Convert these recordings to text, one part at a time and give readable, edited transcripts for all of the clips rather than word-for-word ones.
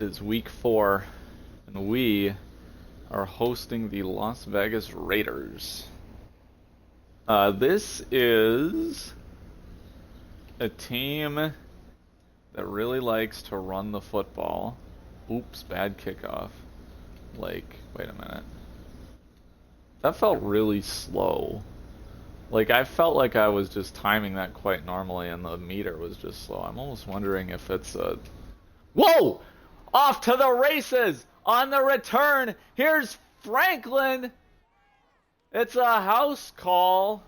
It is week 4, and we are hosting the Las Vegas Raiders. This is a team that really likes to run the football. Oops, bad kickoff. Wait a minute. That felt really slow. I felt like I was just timing that quite normally and the meter was just slow. I'm almost wondering if it's a... Whoa! Off to the races! On the return, here's Franklin! It's a house call.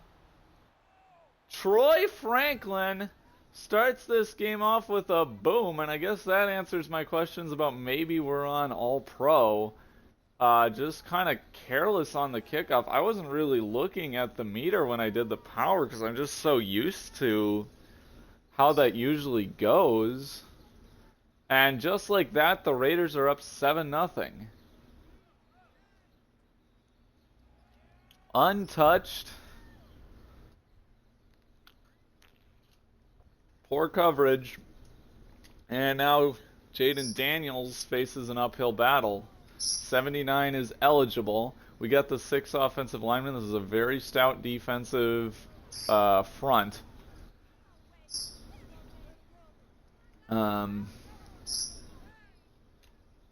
Troy Franklin starts this game off with a boom, and I guess that answers my questions about maybe we're on All-Pro. Just kind of careless on the kickoff. I wasn't really looking at the meter when I did the power because I'm just so used to how that usually goes. And just like that, the Raiders are up 7-0. Untouched. Poor coverage. And now Jaden Daniels faces an uphill battle. 79 is eligible. We got the 6 offensive linemen. This is a very stout defensive front.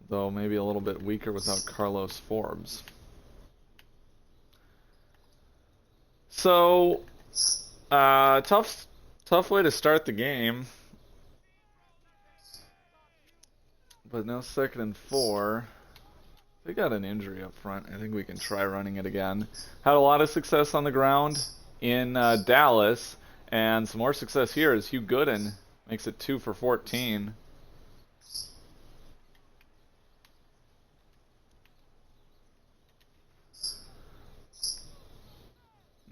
Though maybe a little bit weaker without Carlos Forbes. So, tough way to start the game. But now 2nd and 4. They got an injury up front. I think we can try running it again. Had a lot of success on the ground in Dallas. And some more success here as Hugh Gooden makes it 2 for 14.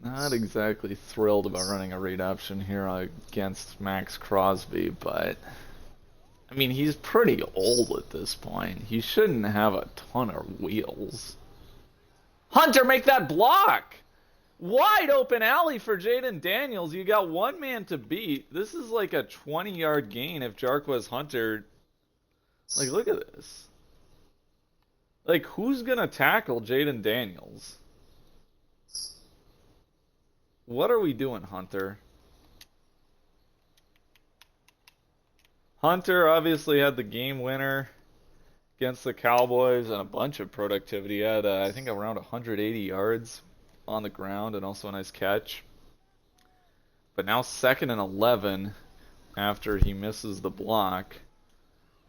Not exactly thrilled about running a read option here against Max Crosby, but I mean, he's pretty old at this point. He shouldn't have a ton of wheels. Hunter, make that block! Wide open alley for Jaden Daniels. You got one man to beat. This is like a 20-yard gain if Jarquez Hunter... look at this. Who's gonna tackle Jaden Daniels? What are we doing, Hunter? Hunter obviously had the game winner against the Cowboys and a bunch of productivity. He had, I think, around 180 yards on the ground and also a nice catch. But now 2nd and 11 after he misses the block.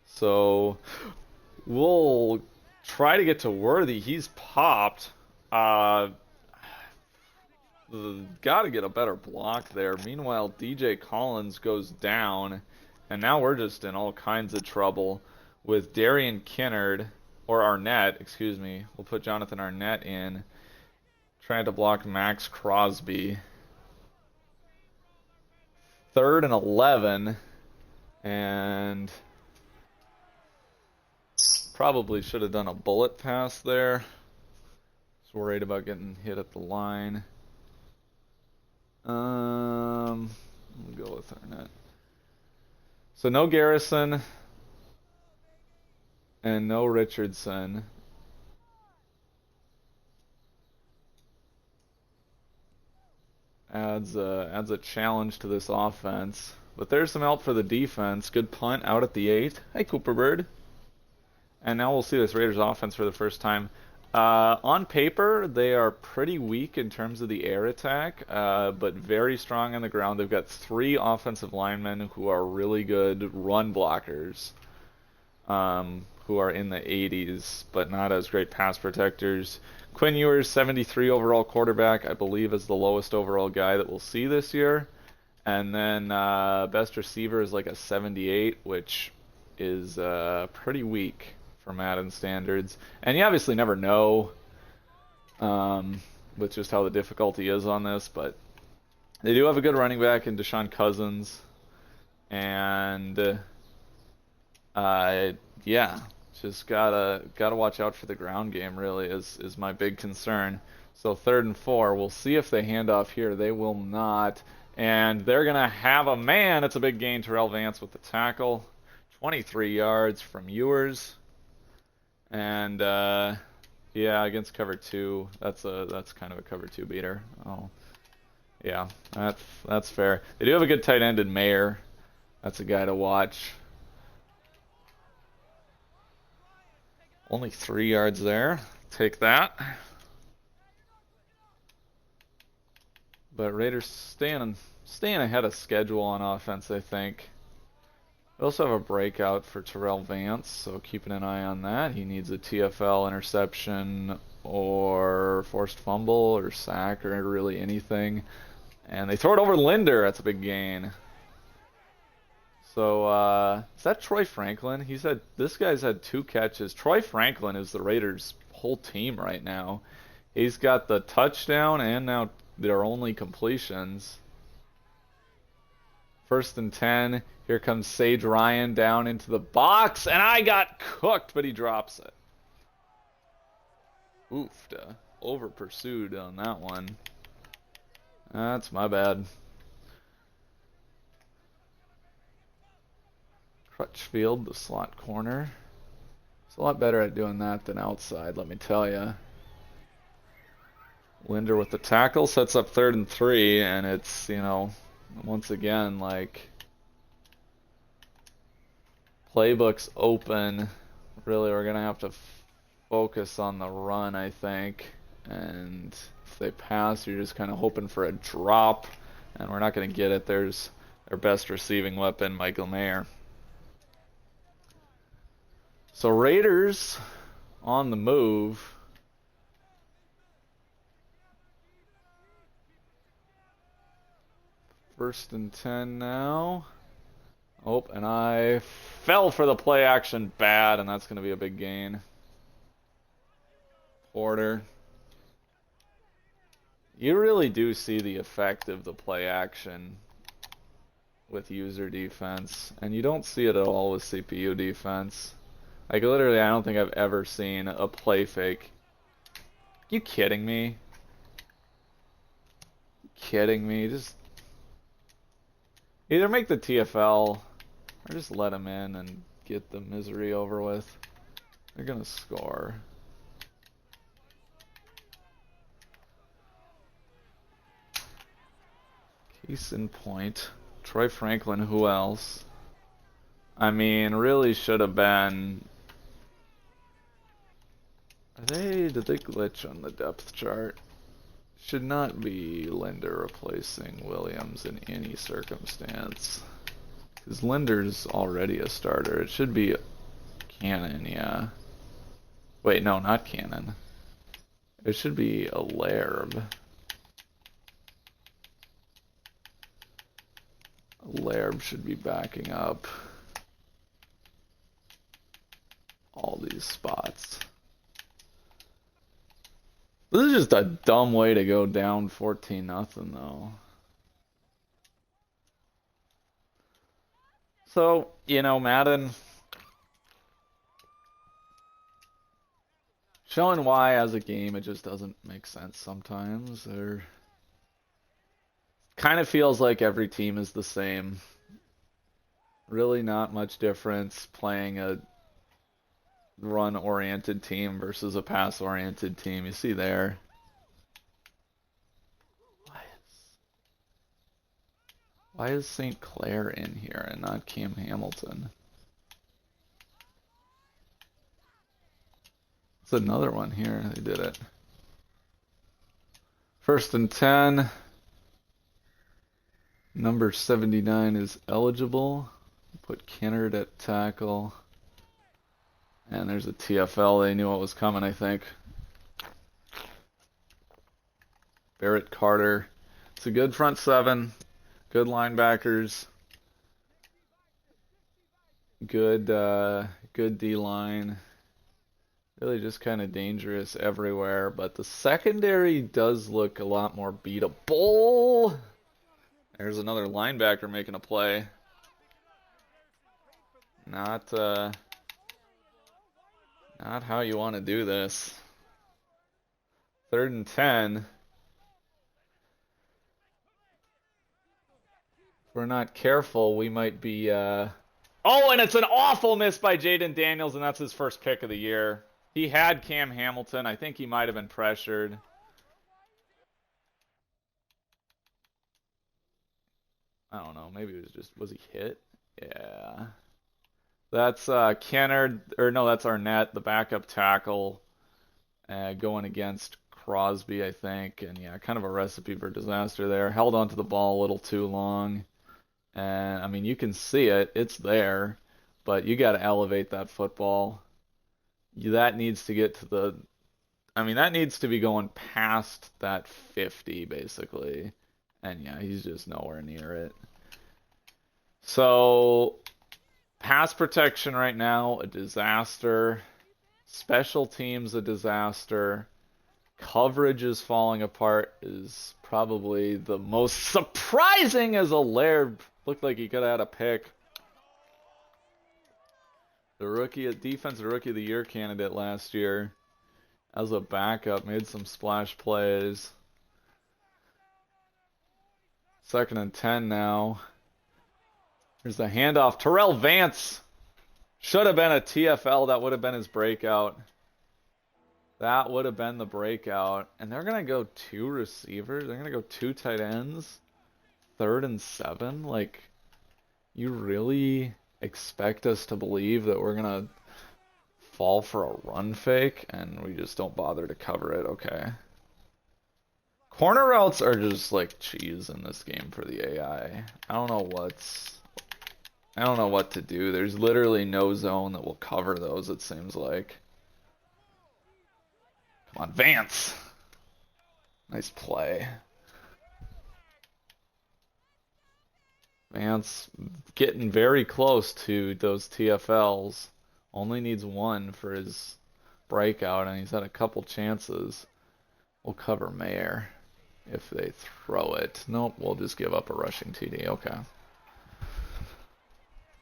So we'll try to get to Worthy. He's popped. Got to get a better block there. Meanwhile, DJ Collins goes down, and now we're just in all kinds of trouble with Darian Kinnard, or Arnett, excuse me. We'll put Jonathan Arnett in, trying to block Max Crosby. 3rd and 11, and probably should have done a bullet pass there. Just worried about getting hit at the line. We'll go with Arnett. So no Garrison and no Richardson. Adds a challenge to this offense. But there's some help for the defense. Good punt out at the 8. Hi, Cooper Bird. And now we'll see this Raiders offense for the first time. On paper, they are pretty weak in terms of the air attack, but very strong on the ground. They've got 3 offensive linemen who are really good run blockers, who are in the 80s, but not as great pass protectors. Quinn Ewers, 73 overall quarterback, I believe is the lowest overall guy that we'll see this year. And then best receiver is like a 78, which is pretty weak for Madden standards. And you obviously never know with just how the difficulty is on this, but they do have a good running back in Deshaun Cousins. And yeah, just gotta watch out for the ground game, really, is my big concern. So 3rd and 4, we'll see if they hand off here. They will not. And they're gonna have a man. It's a big gain. Terrell Vance with the tackle. 23 yards from Ewers. And yeah, against cover 2, that's kind of a cover 2 beater. Oh, yeah, that's fair. They do have a good tight end in Mayer. That's a guy to watch. Only 3 yards there. Take that. But Raiders staying ahead of schedule on offense, I think. We also have a breakout for Terrell Vance, so keeping an eye on that. He needs a TFL interception or forced fumble or sack or really anything. And they throw it over Linder. That's a big gain. So, is that Troy Franklin? This guy's had 2 catches. Troy Franklin is the Raiders' whole team right now. He's got the touchdown and now their only completions. 1st and 10. Here comes Sage Ryan down into the box, and I got cooked, but he drops it. Oofda. Over pursued on that one. That's my bad. Crutchfield, the slot corner. He's a lot better at doing that than outside, let me tell you. Linder with the tackle, sets up 3rd and 3, and it's, once again, like, playbook's open. Really, we're going to have to focus on the run, I think. And if they pass, you're just kind of hoping for a drop, and we're not going to get it. There's their best receiving weapon, Michael Mayer. So Raiders on the move. First and 10 now. Oh, and I fell for the play action bad, and that's going to be a big gain. Porter. You really do see the effect of the play action with user defense, and you don't see it at all with CPU defense. Like, literally, I don't think I've ever seen a play fake. You kidding me? You kidding me? Just either make the TFL or just let them in and get the misery over with. They're gonna score. Case in point. Troy Franklin, who else? I mean, really should have been. Did they glitch on the depth chart? Should not be Linder replacing Williams in any circumstance. Because Linder's already a starter. It should be Cannon, yeah. Wait, no, not Cannon. It should be a Laird. Laird should be backing up all these spots. This is just a dumb way to go down 14-0 though. So, Madden showing why as a game it just doesn't make sense sometimes. There kind of feels like every team is the same. Really not much difference playing a run-oriented team versus a pass-oriented team. You see there. Why is St. Clair in here and not Cam Hamilton? It's another one here. They did it. 1st and 10. Number 79 is eligible. Put Kennard at tackle. And there's a TFL. They knew what was coming, I think. Barrett Carter. It's a good front 7. Good linebackers. Good D-line. Really just kind of dangerous everywhere. But the secondary does look a lot more beatable. There's another linebacker making a play. Not how you want to do this. 3rd and 10. If we're not careful, we might be... Oh, Oh, and it's an awful miss by Jaden Daniels, and that's his first pick of the year. He had Cam Hamilton. I think he might have been pressured. I don't know. Maybe it was just, was he hit? Yeah. That's Kennard, or no, that's Arnett, the backup tackle, going against Crosby, I think. And yeah, kind of a recipe for disaster there. Held onto the ball a little too long. And I mean, you can see it, it's there, but you got to elevate that football. That needs to get to the, I mean, that needs to be going past that 50, basically. And yeah, he's just nowhere near it. So, pass protection right now, a disaster. Special teams, a disaster. Coverage is falling apart, is probably the most surprising, as Allaire looked like he could have had a pick. The defensive rookie of the year candidate last year, as a backup, made some splash plays. 2nd and 10 now. Here's the handoff. Terrell Vance should have been a TFL. That would have been his breakout. That would have been the breakout. And they're going to go 2 receivers. They're going to go 2 tight ends. 3rd and 7. Like, you really expect us to believe that we're going to fall for a run fake and we just don't bother to cover it? Okay. Corner routes are just like cheese in this game for the AI. I don't know what to do. There's literally no zone that will cover those, it seems like. Come on, Vance! Nice play. Vance getting very close to those TFLs. Only needs 1 for his breakout, and he's had a couple chances. We'll cover Mayer if they throw it. Nope, we'll just give up a rushing TD. Okay.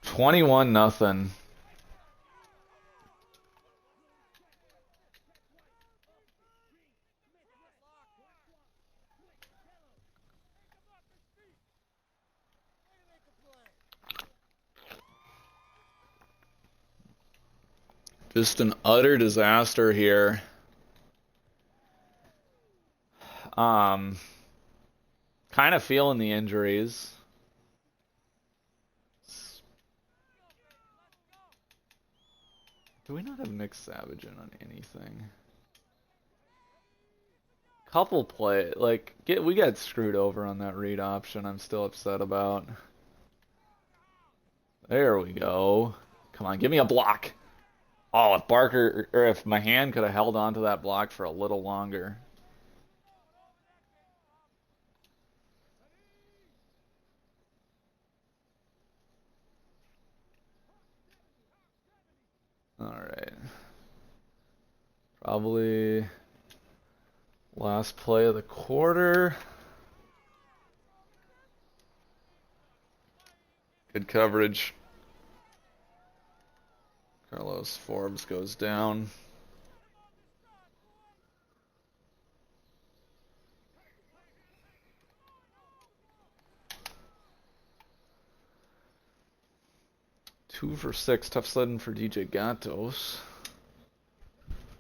21-0. Just an utter disaster here. Kind of feeling the injuries. Do we not have Nick Savage in on anything? Couple play, like, we got screwed over on that read option. I'm still upset about. There we go. Come on, give me a block. Oh, if Barker, or if my hand could have held on to that block for a little longer. Alright. Probably last play of the quarter. Good coverage. Carlos Forbes goes down. Two for 6, tough sledding for DJ Gatos.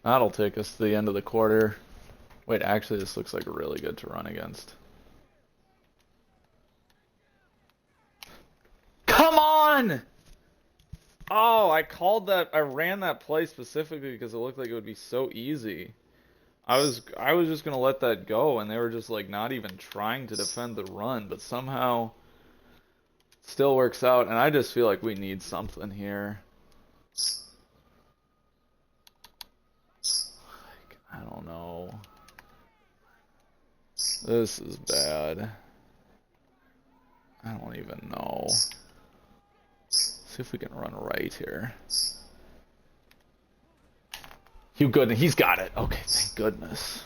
That'll take us to the end of the quarter. Wait, actually, this looks like really good to run against. Come on! Oh, I ran that play specifically because it looked like it would be so easy. I was just gonna let that go, and they were just like not even trying to defend the run, but somehow it still works out, and I just feel like we need something here. Like, I don't know. This is bad. I don't even know. See if we can run right here. Hugh Gooden, he's got it. Okay, thank goodness.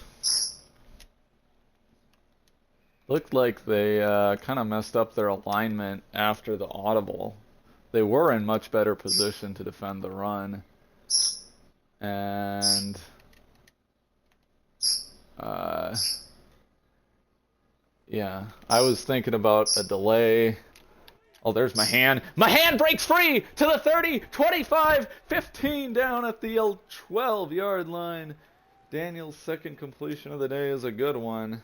Looked like they kind of messed up their alignment after the audible. They were in much better position to defend the run. And yeah, I was thinking about a delay. Oh, there's Mahan. Mahan breaks free to the 30, 25, 15 down at the 12-yard line. Daniel's second completion of the day is a good one.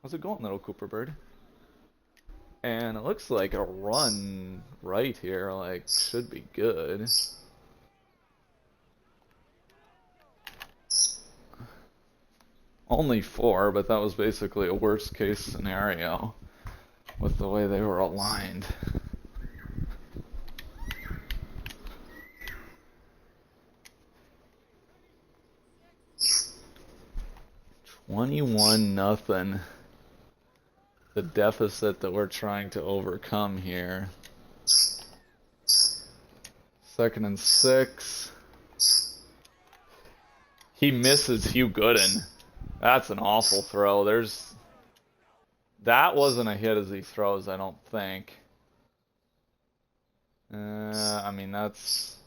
How's it going, little Cooper Bird? And it looks like a run right here, like, should be good. Only 4, but that was basically a worst case scenario with the way they were aligned. $21-0. The deficit that we're trying to overcome here. 2nd and 6. He misses Hugh Gooden. That's an awful throw. That wasn't a hit as he throws, I don't think. I mean, that's...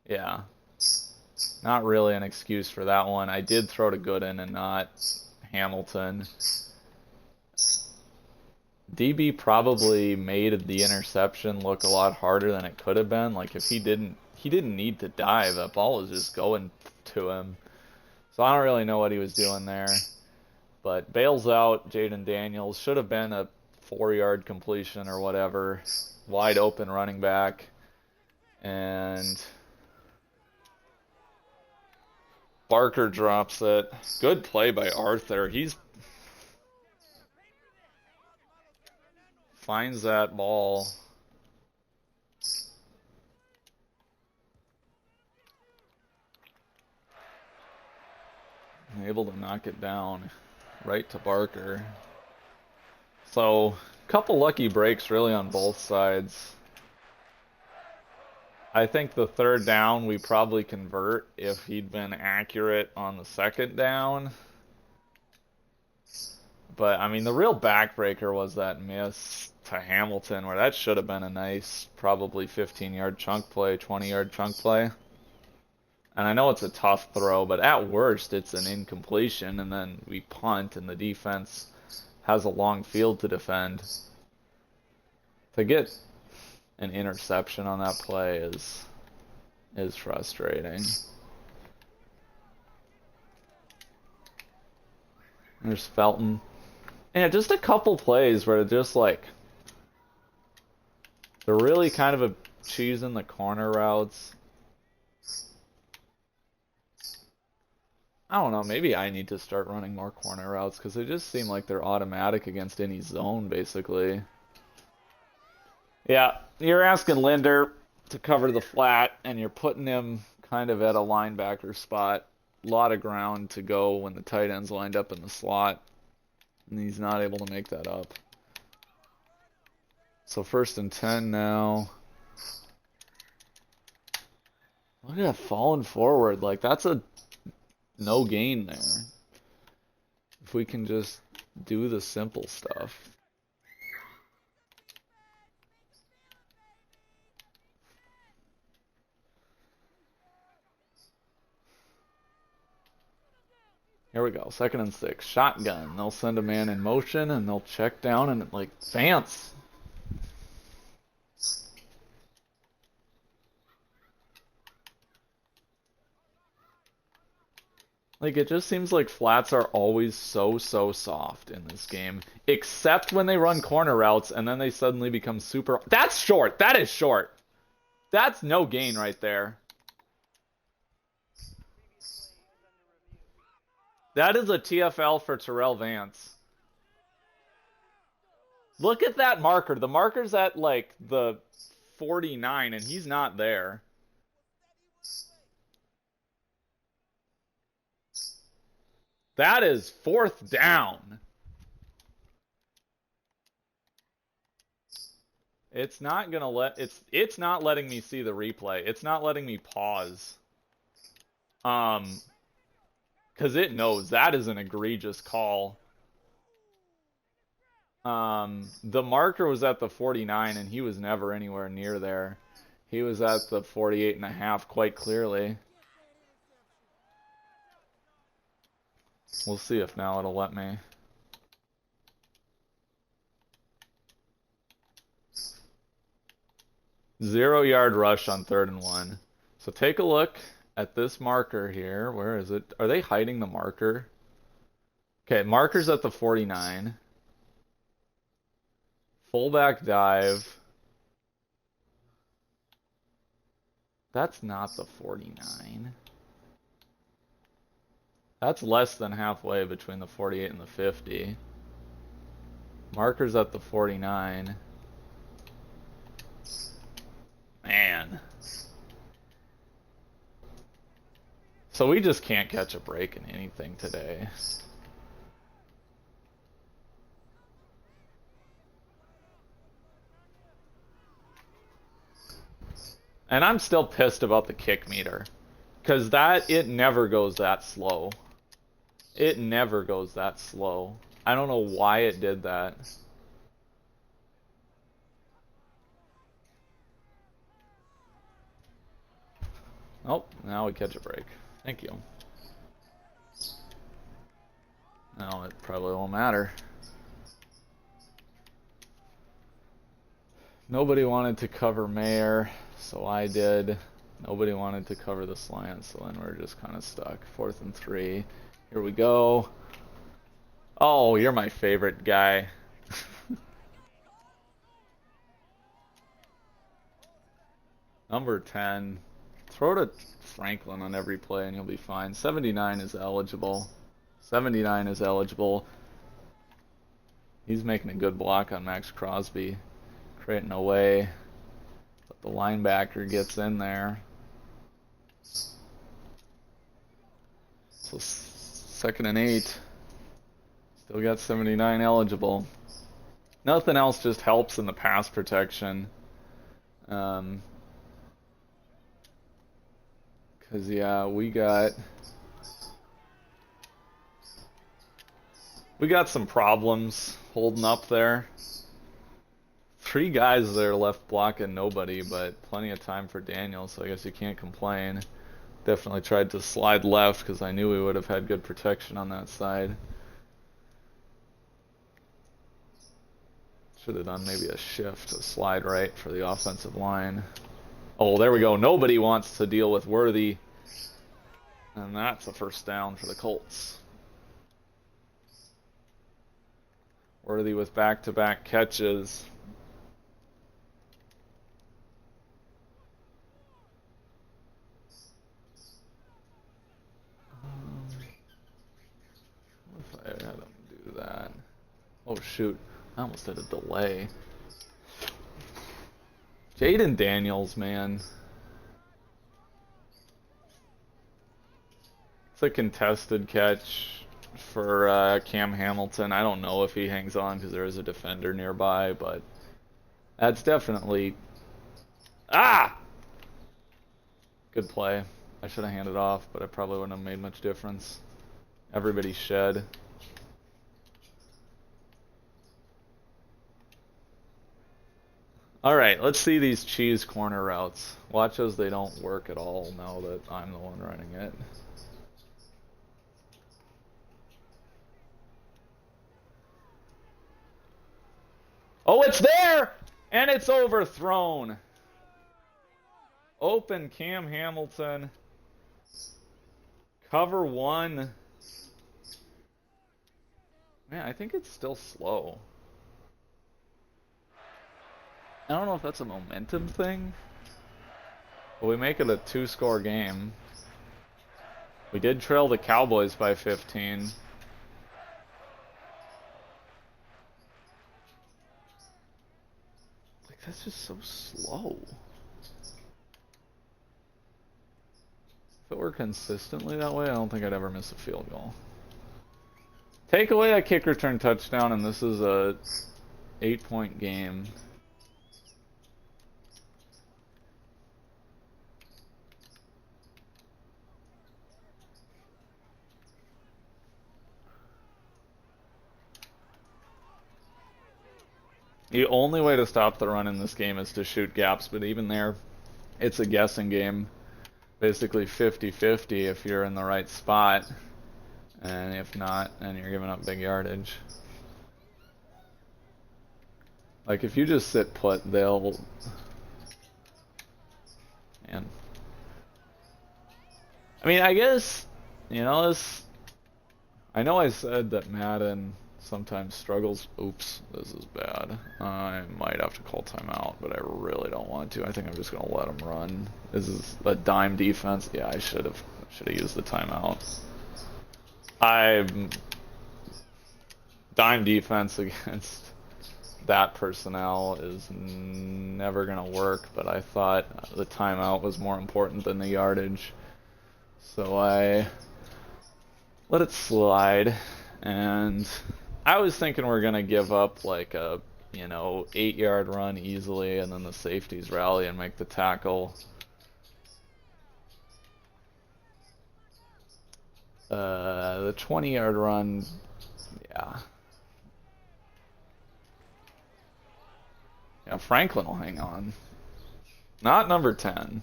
Yeah. Not really an excuse for that one. I did throw to Gooden and not Hamilton. DB probably made the interception look a lot harder than it could have been. Like, if he didn't need to dive. That ball was just going to him. So I don't really know what he was doing there. But bails out Jaden Daniels. Should have been a 4-yard completion or whatever. Wide open running back. And Barker drops it. Good play by Arthur. He's finds that ball. Able to knock it down right to Barker. So, a couple lucky breaks really on both sides. I think the 3rd down we probably convert if he'd been accurate on the 2nd down. But, I mean, the real backbreaker was that miss to Hamilton, where that should have been a nice, probably 15-yard chunk play, 20-yard chunk play. And I know it's a tough throw, but at worst, it's an incompletion, and then we punt, and the defense has a long field to defend. To get an interception on that play is frustrating. There's Felton. Yeah, just a couple plays where they're just like... They're really kind of choosing the corner routes. I don't know, maybe I need to start running more corner routes because they just seem like they're automatic against any zone, basically. Yeah, you're asking Linder to cover the flat, and you're putting him kind of at a linebacker spot. A lot of ground to go when the tight end's lined up in the slot, and he's not able to make that up. So 1st and 10 now. Look at that falling forward. Like, that's a no gain there. If we can just do the simple stuff. Here we go. 2nd and 6. Shotgun. They'll send a man in motion and they'll check down and like Vance. Like, it just seems like flats are always so soft in this game. Except when they run corner routes, and then they suddenly become super... That's short! That is short! That's no gain right there. That is a TFL for Terrell Vance. Look at that marker. The marker's at, like, the 49, and he's not there. That is 4th down. It's not gonna let it's not letting me see the replay. It's not letting me pause. Cause it knows that is an egregious call. The marker was at the 49 and he was never anywhere near there. He was at the 48.5 quite clearly. We'll see if now it'll let me. 0-yard rush on 3rd and 1. So take a look at this marker here. Where is it? Are they hiding the marker? Okay, marker's at the 49. Fullback dive. That's not the 49. That's less than halfway between the 48 and the 50. Marker's at the 49. Man. So we just can't catch a break in anything today. And I'm still pissed about the kick meter. Because it never goes that slow. It never goes that slow. I don't know why it did that. Oh, now we catch a break. Thank you. Now it probably won't matter. Nobody wanted to cover Mayer, so I did. Nobody wanted to cover the slant, so then we're just kind of stuck. 4th and 3. Here we go. Oh, you're my favorite guy. Number 10. Throw to Franklin on every play and you'll be fine. 79 is eligible. 79 is eligible. He's making a good block on Max Crosby. Creating a way. But the linebacker gets in there. So 2nd and 8. Still got 79 eligible. Nothing else just helps in the pass protection. Because, yeah, we got some problems holding up there. 3 guys there left blocking nobody, but plenty of time for Daniel, so I guess you can't complain. Definitely tried to slide left because I knew we would have had good protection on that side. Should have done maybe a shift to slide right for the offensive line. Oh, there we go. Nobody wants to deal with Worthy. And that's a 1st down for the Colts. Worthy with back-to-back catches. What if I had him do that? Oh, shoot. I almost did a delay. Jaden Daniels, man. It's a contested catch for Cam Hamilton. I don't know if he hangs on because there is a defender nearby, but that's definitely... Ah! Good play. I should have handed off, but it probably wouldn't have made much difference. Everybody shed. Alright, let's see these cheese corner routes. Watch as they don't work at all now that I'm the one running it. Oh, it's there! And it's overthrown. Open Cam Hamilton. Cover 1. Man, I think it's still slow. I don't know if that's a momentum thing, but we make it a 2-score game. We did trail the Cowboys by 15. Like, that's just so slow. If it were consistently that way, I don't think I'd ever miss a field goal. Take away a kick return touchdown, and this is a 8-point game. The only way to stop the run in this game is to shoot gaps, but even there, it's a guessing game. Basically 50-50 if you're in the right spot, and if not, then you're giving up big yardage. Like, if you just sit put, they'll Man. I mean, I guess, you know, this... I know I said that Madden sometimes struggles... Oops, this is bad. I might have to call timeout, but I really don't want to. I think I'm just going to let him run. This is a dime defense. Yeah, I should have used the timeout. Dime defense against that personnel is never going to work, but I thought the timeout was more important than the yardage. So I let it slide, and I was thinking we're going to give up like a, 8-yard run easily, and then the safeties rally and make the tackle. The 20-yard run, yeah. Yeah, Franklin will hang on. Not number 10.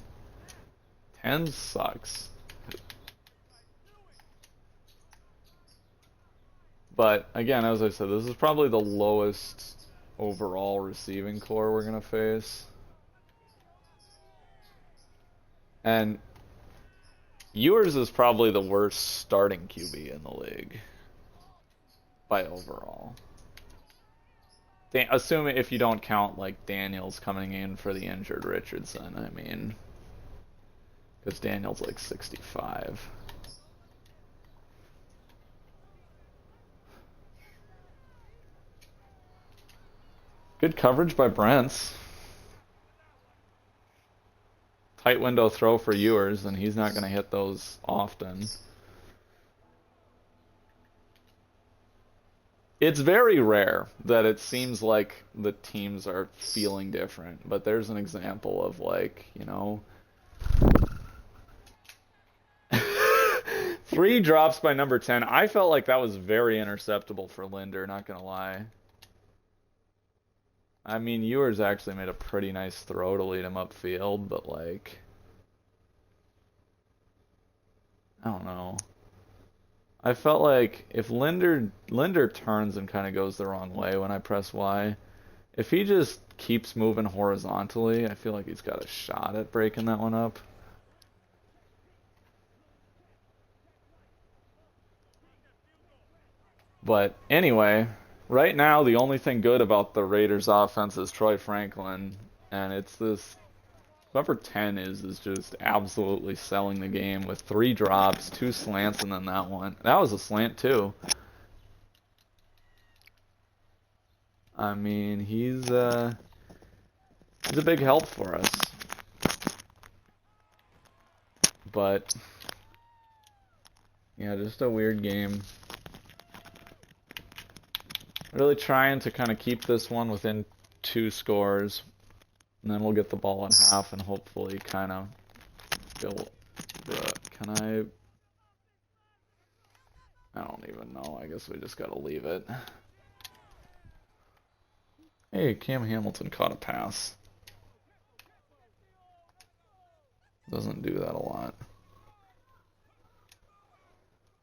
10 sucks. But, again, as I said, this is probably the lowest overall receiving core we're going to face. And Ewers is probably the worst starting QB in the league. By overall. Assuming if you don't count, like, Daniels coming in for the injured Richardson, I mean. Because Daniels, like, 65. Good coverage by Brents. Tight window throw for Ewers, and he's not going to hit those often. It's very rare that it seems like the teams are feeling different, but there's an example of, like, 3 drops by number 10. I felt like that was very interceptable for Linder, not going to lie. I mean, Ewers actually made a pretty nice throw to lead him upfield, but, like, I don't know. I felt like if Linder turns and kind of goes the wrong way when I press Y, if he just keeps moving horizontally, I feel like he's got a shot at breaking that one up. But anyway, right now the only thing good about the Raiders offense is Troy Franklin, and it's this whoever 10 is just absolutely selling the game with 3 drops, 2 slants, and then that one. That was a slant too. I mean, he's a big help for us. But yeah, just a weird game. Really trying to kind of keep this one within 2 scores. And then we'll get the ball in half and hopefully kind of go... Can I don't even know. I guess we just got to leave it. Hey, Cam Hamilton caught a pass. Doesn't do that a lot.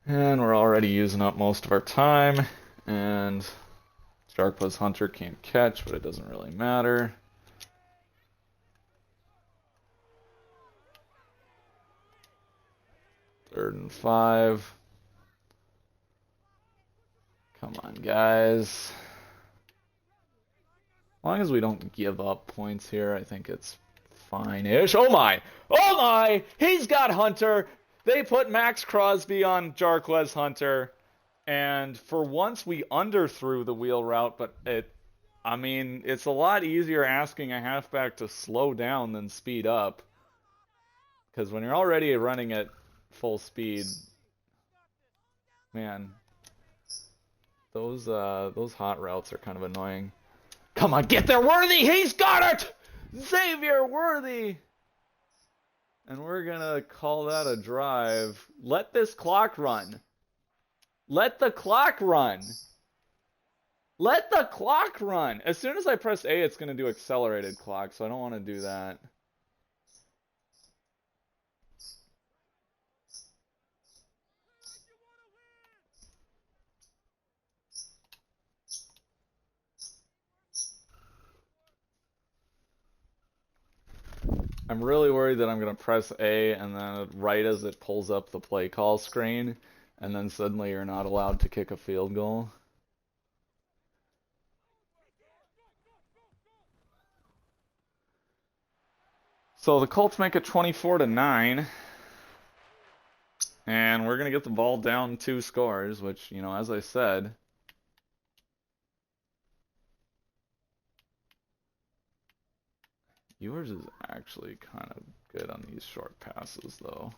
And we're already using up most of our time. And Starkbuzz Hunter can't catch, but it doesn't really matter. Third and 5. Come on, guys. As long as we don't give up points here, I think it's fine-ish. Oh my! Oh my! He's got Hunter! They put Max Crosby on Jarquez Hunter. And for once we underthrew the wheel route, but I mean, it's a lot easier asking a halfback to slow down than speed up. Because when you're already running at full speed, man, those hot routes are kind of annoying. Come on, get there, Worthy! He's got it! Xavier Worthy! And we're gonna call that a drive. Let this clock run. Let the clock run. Let the clock run. As soon as I press A, it's gonna do accelerated clock, so I don't want to do that. I'm really worried that I'm going to press A and then right as it pulls up the play call screen, and then suddenly you're not allowed to kick a field goal. So the Colts make it 24-9. And we're going to get the ball down 2 scores, which, you know, as I said, yours is actually kind of good on these short passes, though.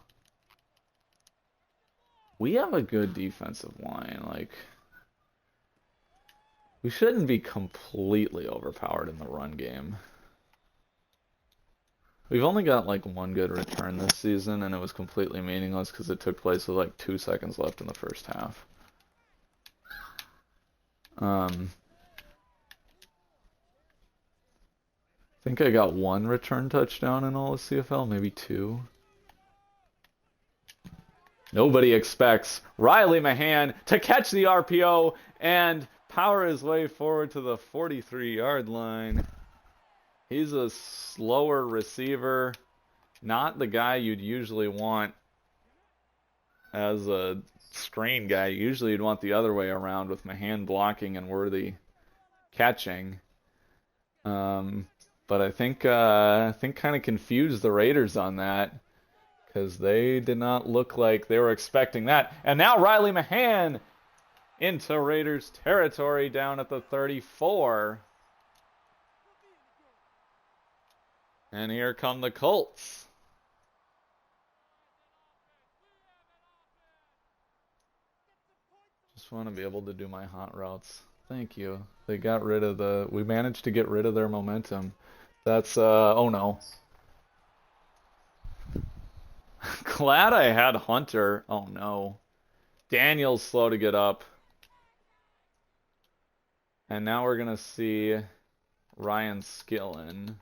We have a good defensive line. Like, we shouldn't be completely overpowered in the run game. We've only got like 1 good return this season, and it was completely meaningless because it took place with like 2 seconds left in the first half. I think I got 1 return touchdown in all of CFL, maybe 2. Nobody expects Riley Mahan to catch the RPO and power his way forward to the 43-yard line. He's a slower receiver, not the guy you'd usually want as a screen guy. Usually you'd want the other way around with Mahan blocking and Worthy catching. But I think kind of confused the Raiders on that because they did not look like they were expecting that. And now Riley Mahan into Raiders territory down at the 34. And here come the Colts. Just want to be able to do my hot routes. Thank you. They got rid of the... We managed to get rid of their momentum. That's, oh no. Glad I had Hunter. Oh no. Daniel's slow to get up. And now we're going to see Ryan Skillen.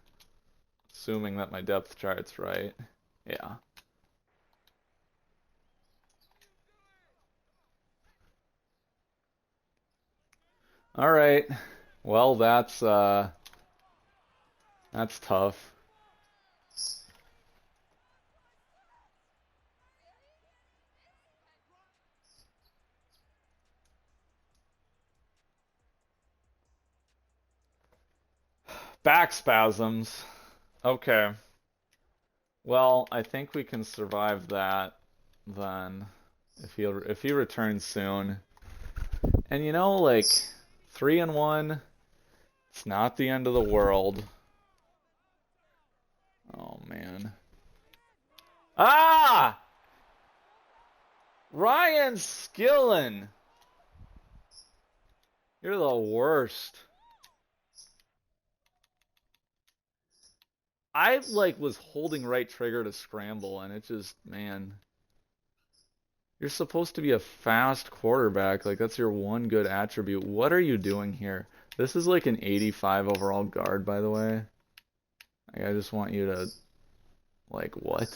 Assuming that my depth chart's right. Yeah. All right. Well, that's tough. Back spasms. Okay. Well, I think we can survive that then if he returns soon. And you know, like 3-1, it's not the end of the world. Oh man. Ah! Ryan Skillen. You're the worst. I like was holding right trigger to scramble and it just, man. You're supposed to be a fast quarterback. Like that's your one good attribute. What are you doing here? This is like an 85 overall guard, by the way. Like, I just want you to like what?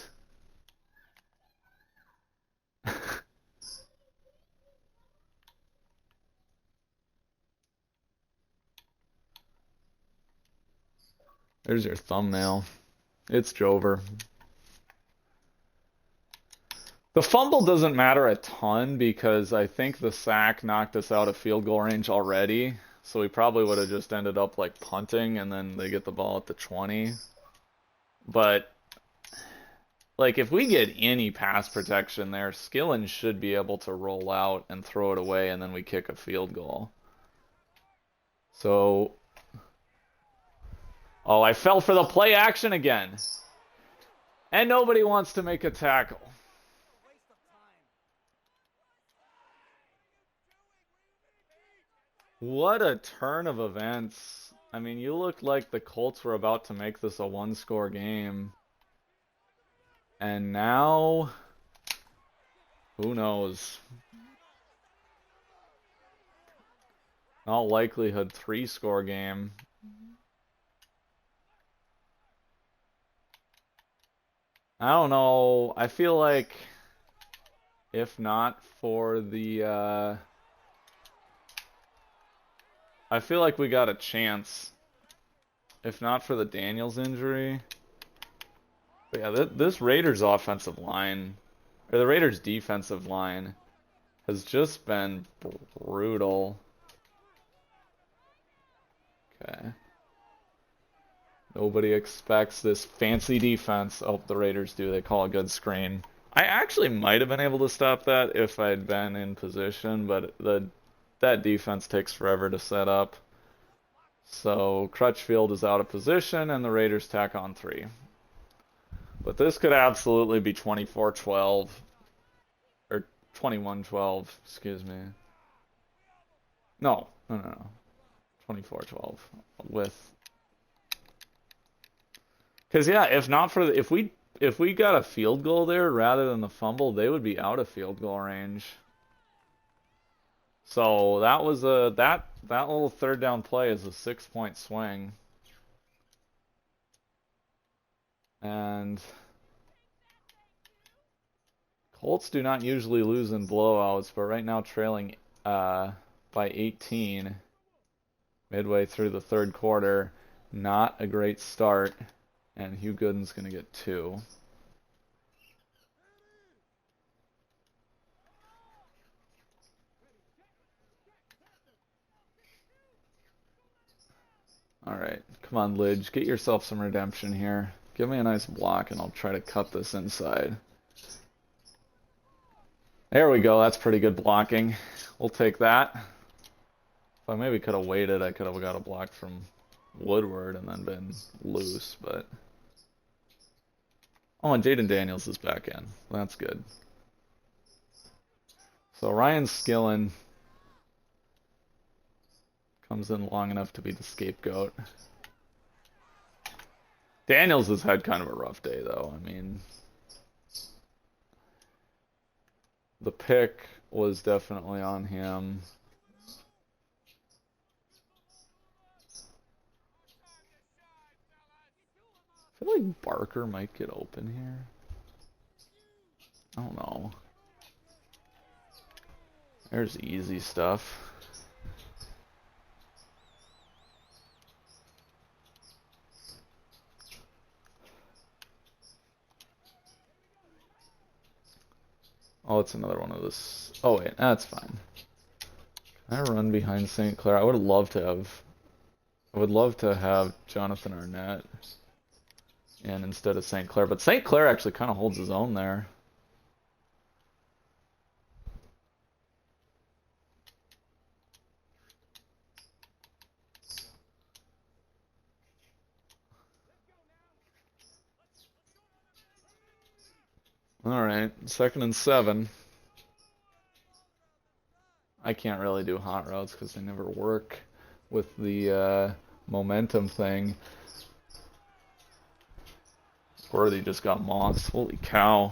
There's your thumbnail. It's Jover. The fumble doesn't matter a ton because I think the sack knocked us out of field goal range already. So we probably would have just ended up like punting and then they get the ball at the 20. But like if we get any pass protection there, Skillen should be able to roll out and throw it away and then we kick a field goal. So... Oh, I fell for the play action again. And nobody wants to make a tackle. What a turn of events. I mean, you looked like the Colts were about to make this a 1-score game. And now... Who knows? In all likelihood, 3-score game. I don't know. I feel like if not for the I feel like we got a chance. If not for the Daniels injury. But yeah, this Raiders offensive line, or the Raiders defensive line, has just been brutal. Okay. Nobody expects this fancy defense. Oh, the Raiders do. They call a good screen. I actually might have been able to stop that if I'd been in position, but that defense takes forever to set up. So Crutchfield is out of position, and the Raiders tack on 3. But this could absolutely be 24-12, or 21-12, excuse me. No. 24-12 with... Because yeah, if we got a field goal there rather than the fumble, they would be out of field goal range. So that was that little third down play is a 6-point swing. And Colts do not usually lose in blowouts, but right now trailing by 18 midway through the third quarter. Not a great start. And Hugh Gooden's going to get 2. Alright, come on, Lidge. Get yourself some redemption here. Give me a nice block, and I'll try to cut this inside. There we go. That's pretty good blocking. We'll take that. If I maybe could have waited, I could have got a block from Woodward and then been loose, but... Oh, and Jaden Daniels is back in. That's good. So Ryan Skillen comes in long enough to be the scapegoat. Daniels has had kind of a rough day, though. I mean, the pick was definitely on him. I feel like Barker might get open here. I don't know. There's easy stuff. Oh, it's another one of this. Oh wait, that's fine. Can I run behind St. Clair? I would love to have Jonathan Arnett in instead of St. Clair, but St. Clair actually kind of holds his own there. Alright, 2nd and 7. I can't really do hot routes because they never work with the momentum thing. Worthy just got mossed. Holy cow.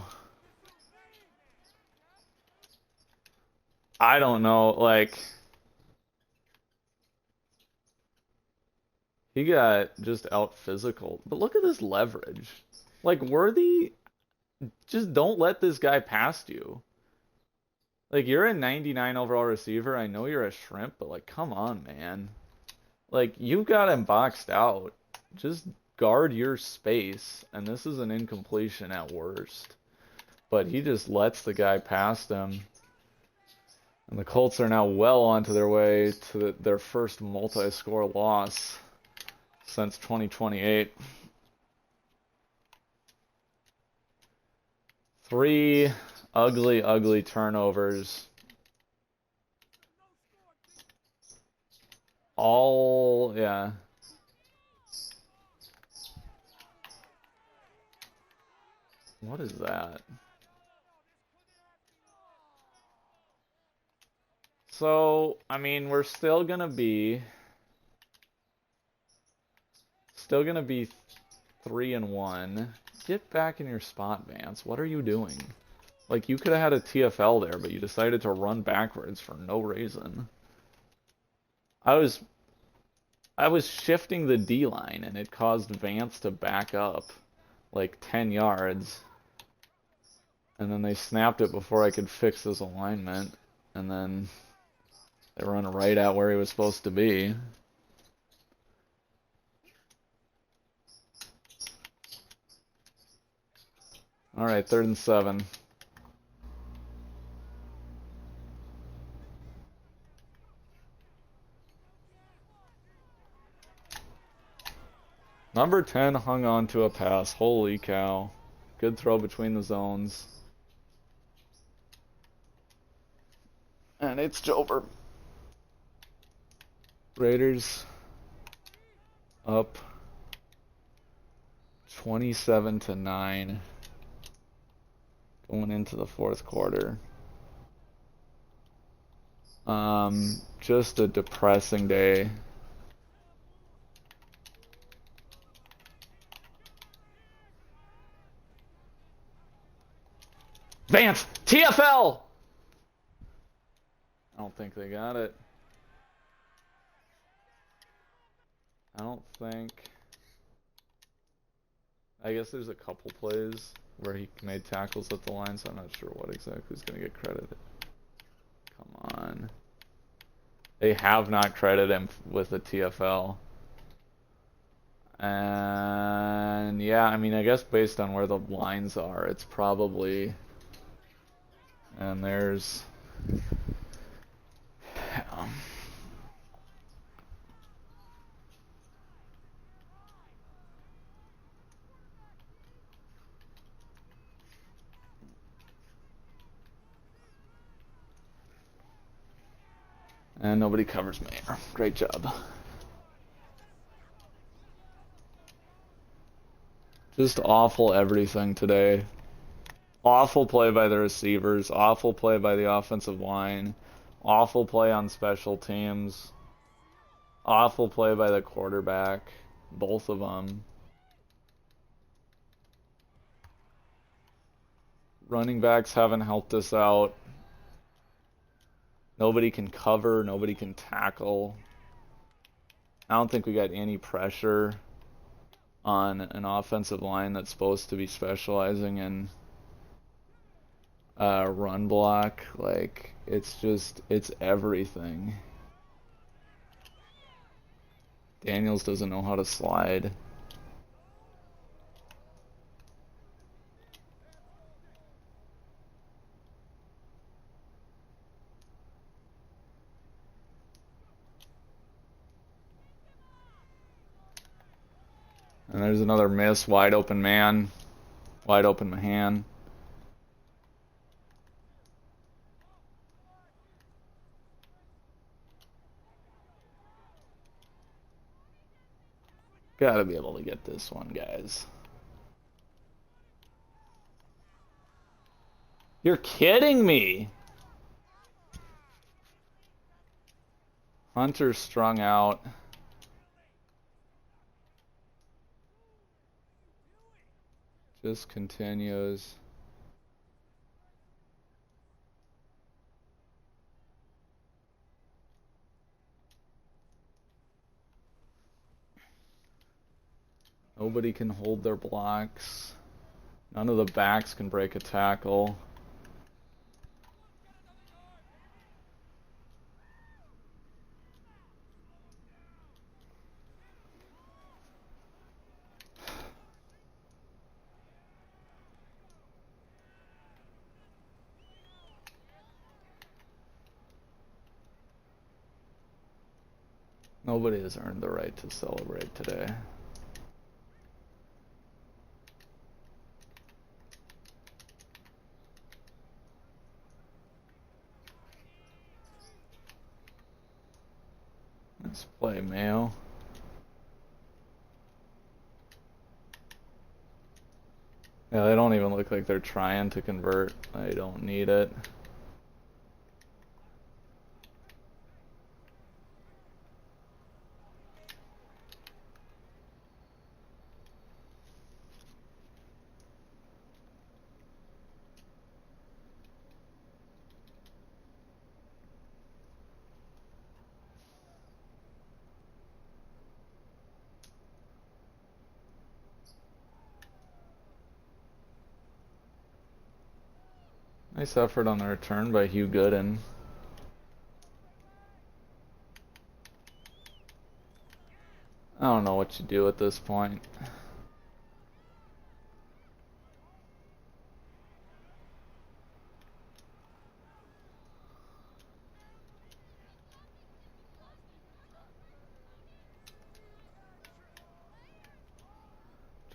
I don't know, like... He got just out physical. But look at this leverage. Like, Worthy... Just don't let this guy past you. Like, you're a 99 overall receiver. I know you're a shrimp, but, like, come on, man. Like, you've got him boxed out. Just guard your space. And this is an incompletion at worst. But he just lets the guy past him. And the Colts are now well onto their way to their first multi-score loss since 2028. 3 ugly, ugly turnovers. All, yeah. What is that? So, I mean, we're still gonna be 3-1. Get back in your spot, Vance. What are you doing? Like, you could have had a TFL there, but you decided to run backwards for no reason. I was shifting the D-line, and it caused Vance to back up like 10 yards. And then they snapped it before I could fix his alignment. And then they run right at where he was supposed to be. All right, 3rd and 7. Number 10 hung on to a pass. Holy cow. Good throw between the zones. And it's over. Raiders up 27-9 going into the 4th quarter. Just a depressing day. Vance! TFL! I don't think they got it. I don't think... I guess there's a couple plays where he made tackles at the line, so I'm not sure what exactly is going to get credited. Come on. They have not credited him with a TFL. And yeah, I mean, I guess based on where the lines are, it's probably... And there's... And nobody covers me. Great job. Just awful everything today. Awful play by the receivers. Awful play by the offensive line. Awful play on special teams. Awful play by the quarterback. Both of them. Running backs haven't helped us out. Nobody can cover. Nobody can tackle. I don't think we got any pressure on an offensive line that's supposed to be specializing in run block. Like, it's everything. Daniels doesn't know how to slide. And there's another miss. Wide open man. Wide open Mahan. Gotta be able to get this one, guys. You're kidding me! Hunter's strung out. Just continues. Nobody can hold their blocks. None of the backs can break a tackle. Nobody has earned the right to celebrate today. Let's play Mayo. Yeah, they don't even look like they're trying to convert. I don't need it. Nice effort on the return by Hugh Gooden. I don't know what you do at this point.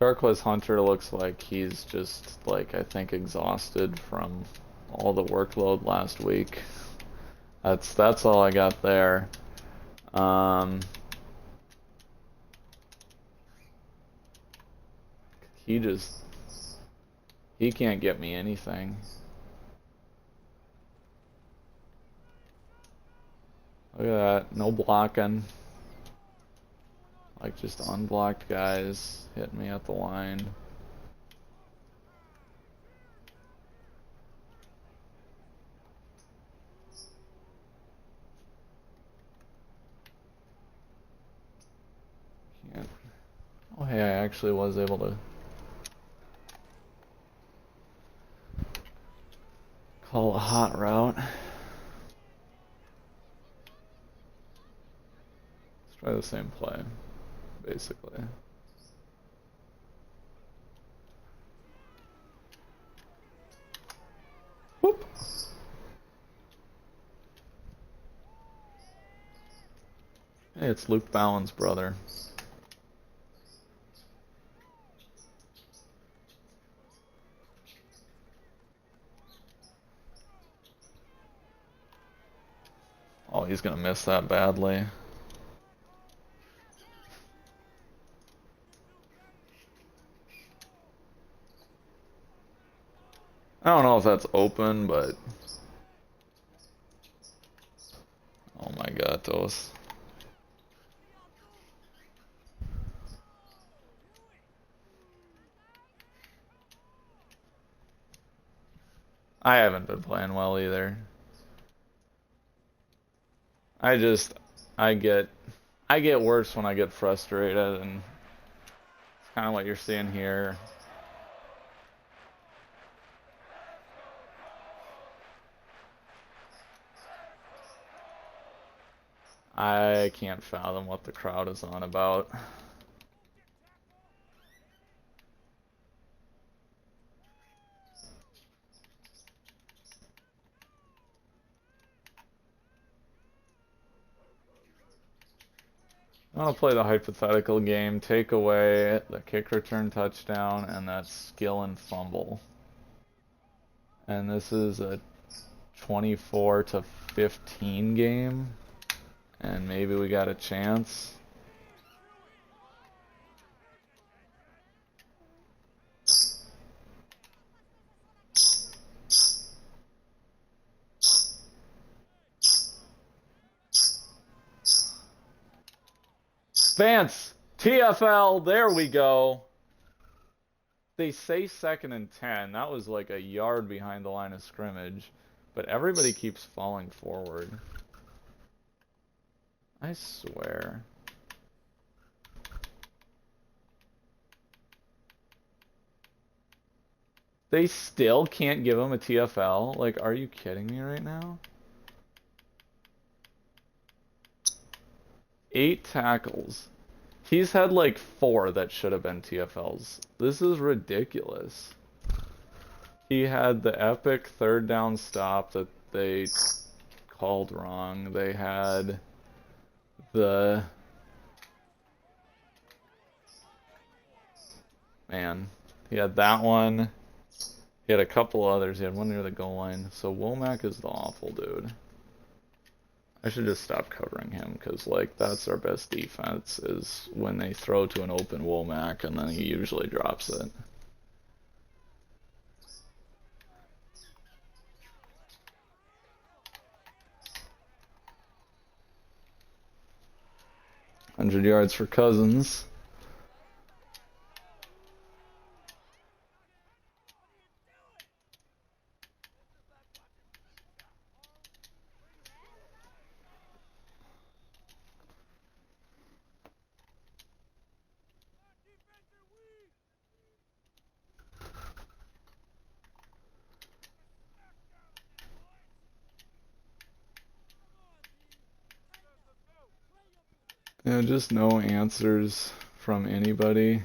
Darquez Hunter looks like he's just, like, I think exhausted from all the workload last week. That's all I got there. He can't get me anything. Look at that, no blocking. Like just unblocked guys hitting me at the line. Can't. Oh hey, I actually was able to call a hot route. Let's try the same play, basically. Whoop. Hey, it's Luke Bowen's brother. Oh, he's gonna miss that badly. I don't know if that's open, but... Oh my god, those. I haven't been playing well either. I get worse when I get frustrated, and it's kind of what you're seeing here. I can't fathom what the crowd is on about. I want to play the hypothetical game, take away the kick return touchdown and that skill and fumble. And this is a 24-15 game, and maybe we got a chance. Vance, TFL, there we go. They say 2nd and 10. That was like a yard behind the line of scrimmage, but everybody keeps falling forward. I swear. They still can't give him a TFL? Like, are you kidding me right now? 8 tackles. He's had like 4 that should have been TFLs. This is ridiculous. He had the epic 3rd down stop that they called wrong. They had the... Man. He had that one. He had a couple others. He had one near the goal line. So Womack is the awful dude. I should just stop covering him, because like that's our best defense, is when they throw to an open Womack and then he usually drops it. $100 yards for Cousins. Yeah, just no answers from anybody.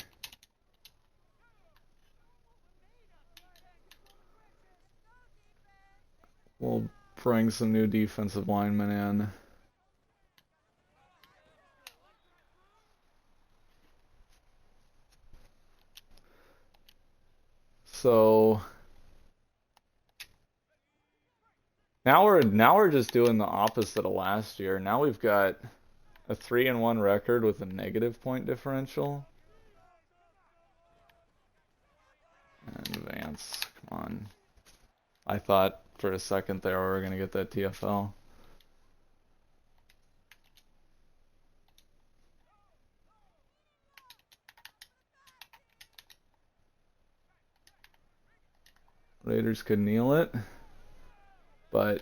We'll bring some new defensive linemen in. So now we're just doing the opposite of last year. Now we've got a 3-1 record with a negative point differential. And Vance, come on. I thought for a second there we were gonna get that TFL. Raiders could kneel it, but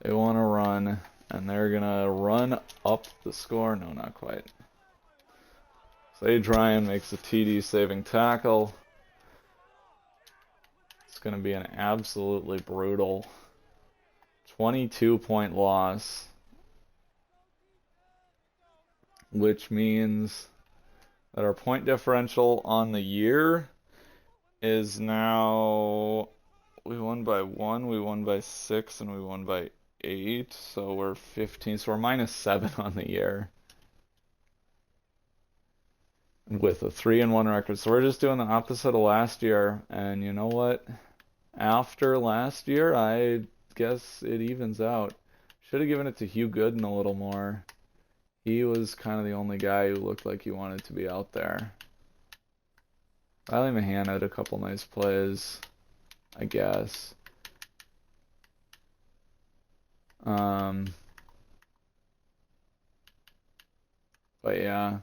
they want to run, and they're gonna run up the score. No, not quite. Sage Ryan makes a TD saving tackle. It's gonna be an absolutely brutal 22-point loss, which means that our point differential on the year is now, we won by 1, we won by 6, and we won by 8, so we're 15, so we're -7 on the year with a 3-1 record. So we're just doing the opposite of last year, and you know what? After last year, I guess it evens out. Should have given it to Hugh Gooden a little more. He was kind of the only guy who looked like he wanted to be out there. Riley Mahan had a couple nice plays, I guess. But yeah,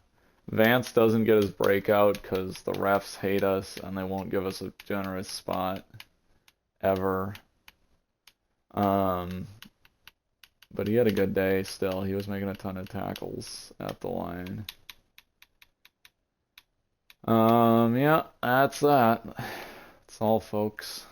Vance doesn't get his breakout because the refs hate us and they won't give us a generous spot ever. But he had a good day still. He was making a ton of tackles at the line. Yeah, that's that. That's all, folks.